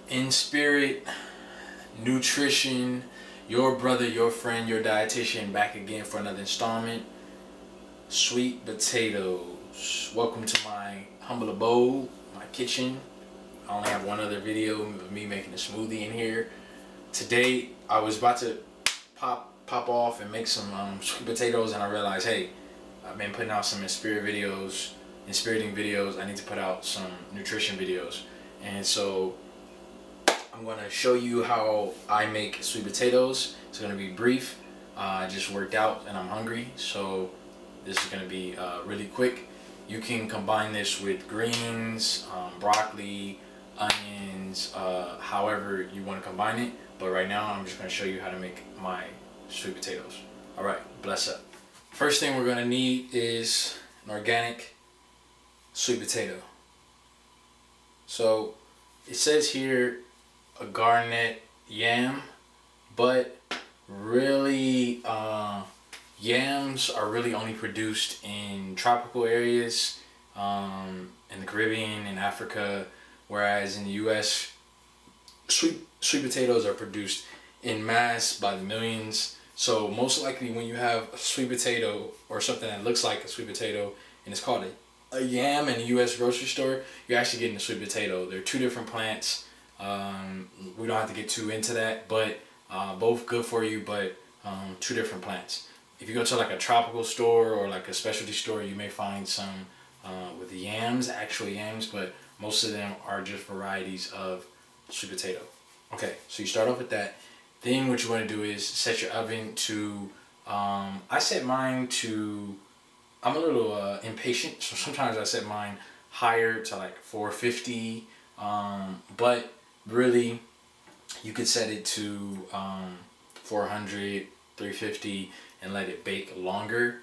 Inspirit Nutrition, your brother, your friend, your dietitian, back again for another installment. Sweet potatoes. Welcome to my humble abode, my kitchen. I only have one other video of me making a smoothie in here. Today I was about to pop off and make some sweet potatoes, and I realized, hey, I've been putting out some inspiriting videos. I need to put out some nutrition videos, and so I'm going to show you how I make sweet potatoes. It's going to be brief. I just worked out and I'm hungry, so this is going to be really quick. You can combine this with greens, broccoli, onions, however you want to combine it. But right now I'm just going to show you how to make my sweet potatoes. Alright, bless up. First thing we're going to need is an organic sweet potato. So it says here a garnet yam, but really yams are really only produced in tropical areas, in the Caribbean and Africa, whereas in the US sweet potatoes are produced in mass by the millions. So most likely when you have a sweet potato or something that looks like a sweet potato and it's called a yam in the US grocery store, you're actually getting a sweet potato. They're two different plants. We don't have to get too into that, but both good for you, but two different plants. If you go to like a tropical store or like a specialty store, you may find some with yams, actual yams, but most of them are just varieties of sweet potato. Okay, so you start off with that. Then what you want to do is set your oven to, I set mine to, I'm a little impatient, so sometimes I set mine higher to like 450, but really you could set it to 400, 350 and let it bake longer.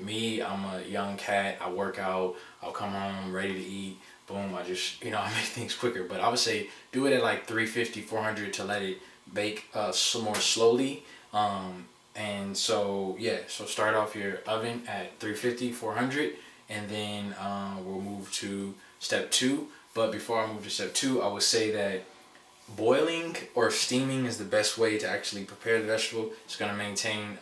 Me, I'm a young cat. I work out, I'll come home ready to eat, boom, I just, I make things quicker. But I would say do it at like 350, 400 to let it bake some more slowly. And so yeah, so start off your oven at 350, 400, and then we'll move to step 2. But before I move to step 2, I would say that boiling or steaming is the best way to actually prepare the vegetable. It's going to maintain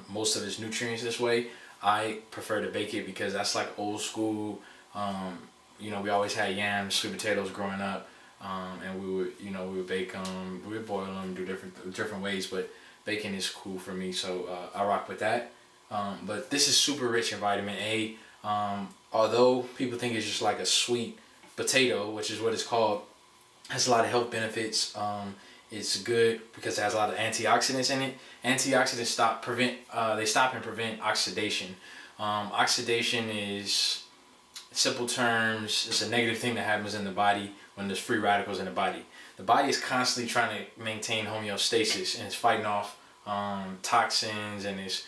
most of its nutrients this way. I prefer to bake it because that's like old school. We always had yams, sweet potatoes growing up, and we would bake them, we would boil them, do different ways. But baking is cool for me, so I rock with that. But this is super rich in vitamin A. Although people think it's just like a sweet potato, which is what it's called, has a lot of health benefits. It's good because it has a lot of antioxidants in it. Antioxidants stop and prevent oxidation. Oxidation is, in simple terms, it's a negative thing that happens in the body when there's free radicals in the body. The body is constantly trying to maintain homeostasis, and it's fighting off toxins, and it's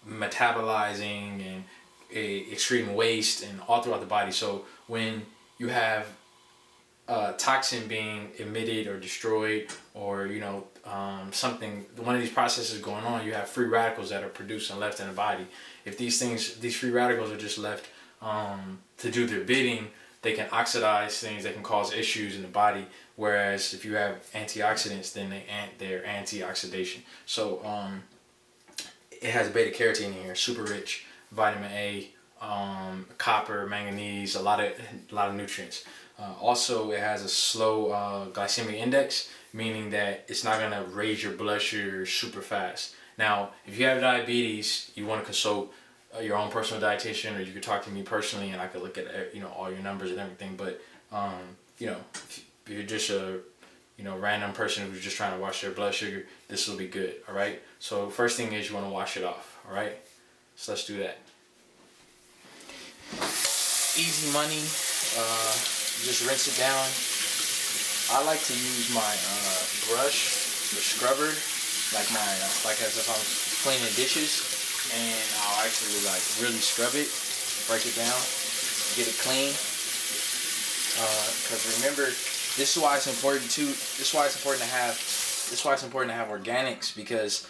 metabolizing and excreting waste and all throughout the body. So when you have toxin being emitted or destroyed, or one of these processes going on, you have free radicals that are produced and left in the body. If these free radicals are just left to do their bidding, they can oxidize things, they can cause issues in the body. Whereas if you have antioxidants, then they're anti-oxidation. So it has beta carotene in here, super rich, vitamin A, copper, manganese, a lot of nutrients. Also, it has a slow glycemic index, meaning that it's not going to raise your blood sugar super fast. Now, if you have diabetes, you want to consult your own personal dietitian, or you could talk to me personally, and I could look at all your numbers and everything. But if you're just a random person who's just trying to watch their blood sugar, this will be good. All right. So first thing is you want to wash it off. All right. So let's do that. Easy money. Just rinse it down. I like to use my brush, the scrubber, like as if I'm cleaning dishes, and I'll actually like really scrub it, break it down, get it clean. Because remember, this is why it's important too. This is why it's important to have organics, because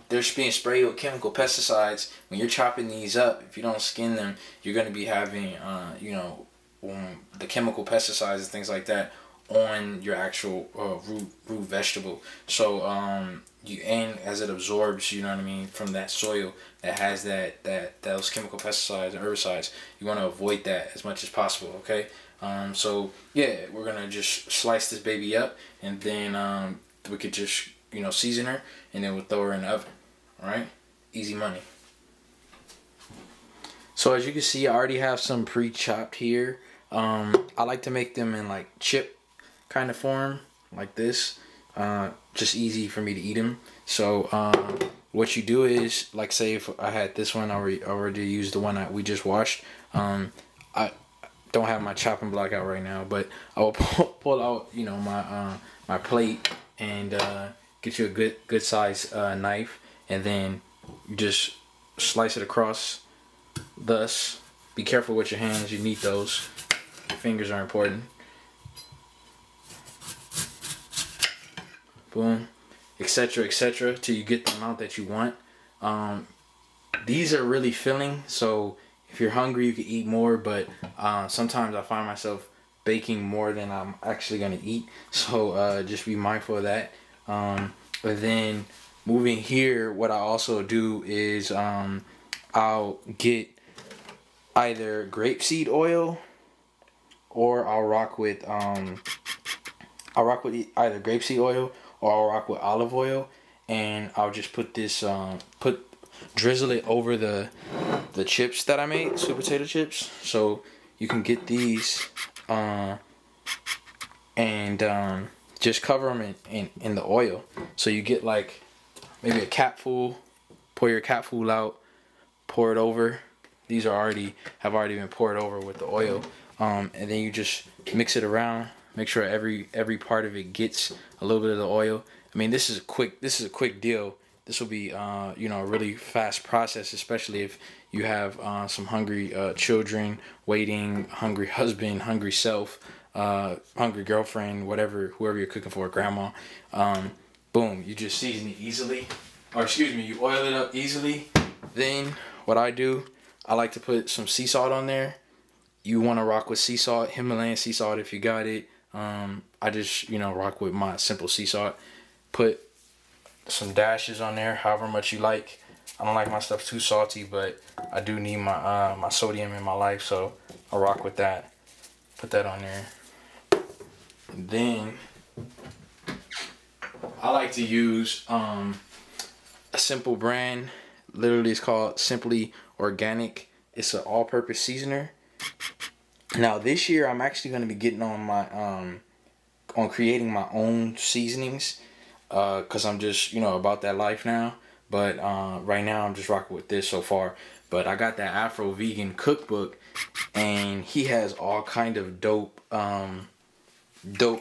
they're being sprayed with chemical pesticides. When you're chopping these up, if you don't skin them, you're going to be having the chemical pesticides and things like that on your actual root vegetable. So and as it absorbs, you know what I mean, from that soil that has those chemical pesticides and herbicides, you want to avoid that as much as possible. Okay. So yeah, we're gonna just slice this baby up, and then we could just, you know, season her, and then we'll throw her in the oven. All right, easy money. So as you can see, I already have some pre-chopped here. I like to make them in like chip kind of form, like this. Just easy for me to eat them. So what you do is, like, say if I had this one, I already used the one we just washed. I don't have my chopping block out right now, but I will pull out, you know, my plate and get you a good size knife, and then you just slice it across. Thus, be careful with your hands. You need those. Your fingers are important. Boom, etc., till you get the amount that you want. These are really filling, so if you're hungry, you can eat more, but sometimes I find myself baking more than I'm actually gonna eat, so just be mindful of that. But then moving here, what I also do is I'll get either grapeseed oil, or I'll rock with either grapeseed oil, or I'll rock with olive oil, and I'll just put this drizzle it over the chips that I made, sweet potato chips. So you can get these and just cover them in the oil, so you get like maybe a capful. Pour your capful out, pour it over. These have already been poured over with the oil, and then you just mix it around. Make sure every part of it gets a little bit of the oil. I mean, this is a quick deal. This will be you know, a really fast process, especially if you have some hungry children waiting, hungry husband, hungry self, hungry girlfriend, whoever you're cooking for, grandma. Boom, you just season it easily, or excuse me, you oil it up easily. Then what I do, I like to put some sea salt on there. You want to rock with sea salt, Himalayan sea salt if you got it. I just, you know, rock with my simple sea salt. Put some dashes on there, however much you like. I don't like my stuff too salty, but I do need my my sodium in my life, so I rock with that. Put that on there. And then I like to use a simple brand. Literally, it's called Simply Organic. It's an all-purpose seasoner. Now this year, I'm actually going to be getting on my on creating my own seasonings, cause I'm just, you know, about that life now. But right now, I'm just rocking with this so far. But I got that Afro Vegan cookbook, and he has all kind of dope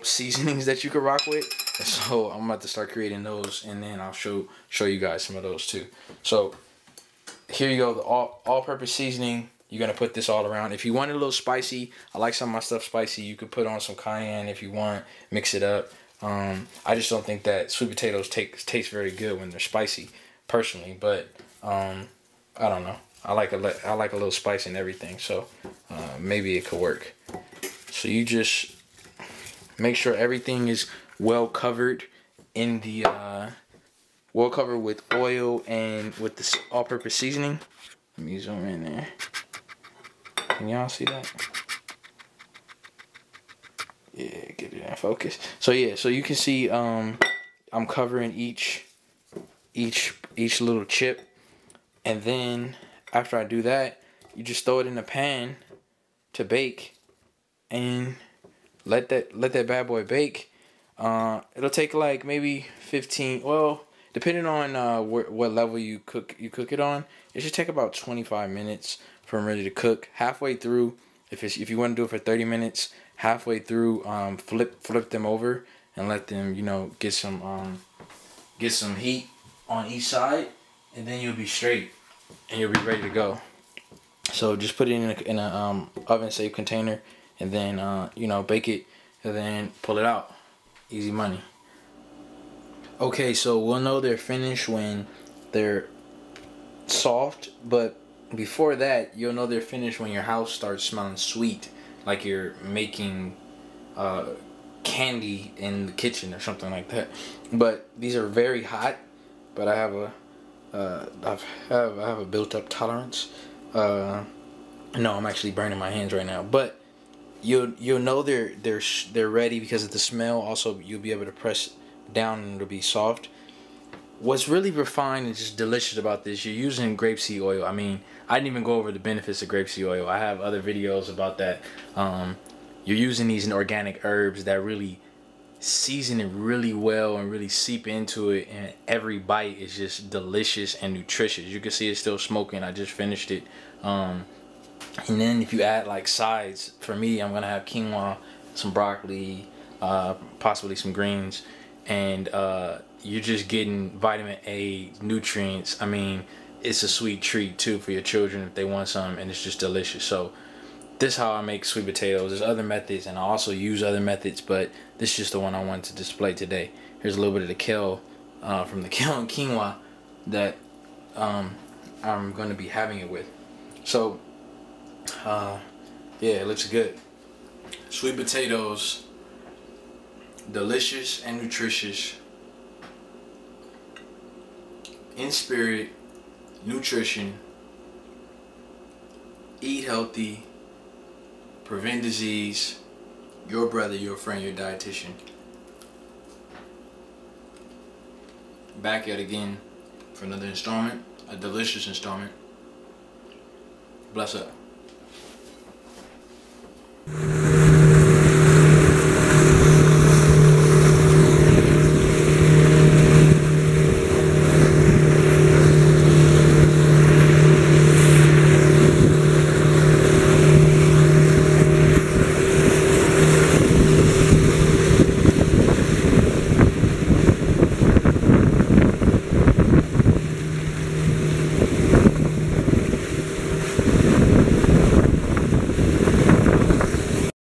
seasonings that you could rock with. So I'm about to start creating those, and then I'll show you guys some of those too. So here you go, the all-purpose seasoning. You're gonna put this all around. If you want it a little spicy, I like some of my stuff spicy, you could put on some cayenne if you want, mix it up. I just don't think that sweet potatoes taste very good when they're spicy, personally. But I don't know. I like a little spice in everything, so maybe it could work. So you just make sure everything is well covered in the well covered with oil and with this all-purpose seasoning. Let me zoom in there. Can y'all see that? Yeah, get it in focus. So yeah, so you can see I'm covering each little chip, and then after I do that, you just throw it in the pan to bake, and let that bad boy bake. It'll take like maybe 15. Well, depending on what level you cook it on, it should take about 25 minutes for them ready to cook. Halfway through, if you want to do it for 30 minutes, halfway through, flip them over and let them, you know, get some heat on each side, and then you'll be straight and you'll be ready to go. So just put it in a oven safe container, and then you know, bake it, and then pull it out. Easy money. Okay, so we'll know they're finished when they're soft, but before that, you'll know they're finished when your house starts smelling sweet, like you're making candy in the kitchen or something like that. But these are very hot. But I have a built-up tolerance. No, I'm actually burning my hands right now. But you'll know they're ready because of the smell. Also, you'll be able to press down and it'll be soft. What's really refined and just delicious about this, you're using grapeseed oil. I mean, I didn't even go over the benefits of grapeseed oil. I have other videos about that. You're using these organic herbs that really season it really well and really seep into it, and every bite is just delicious and nutritious. You can see it's still smoking. I just finished it. And then if you add like sides, for me, I'm gonna have quinoa, some broccoli, possibly some greens, and you're just getting vitamin A, nutrients. I mean, it's a sweet treat too for your children if they want some, and it's just delicious. So this is how I make sweet potatoes. There's other methods, and I also use other methods, but this is just the one I wanted to display today. Here's a little bit of the kale from the kale and quinoa that I'm going to be having it with. So yeah, it looks good. Sweet potatoes, delicious and nutritious. Inspirit Nutrition. Eat healthy. Prevent disease. Your brother, your friend, your dietitian. Back yet again for another installment. A delicious installment. Bless up.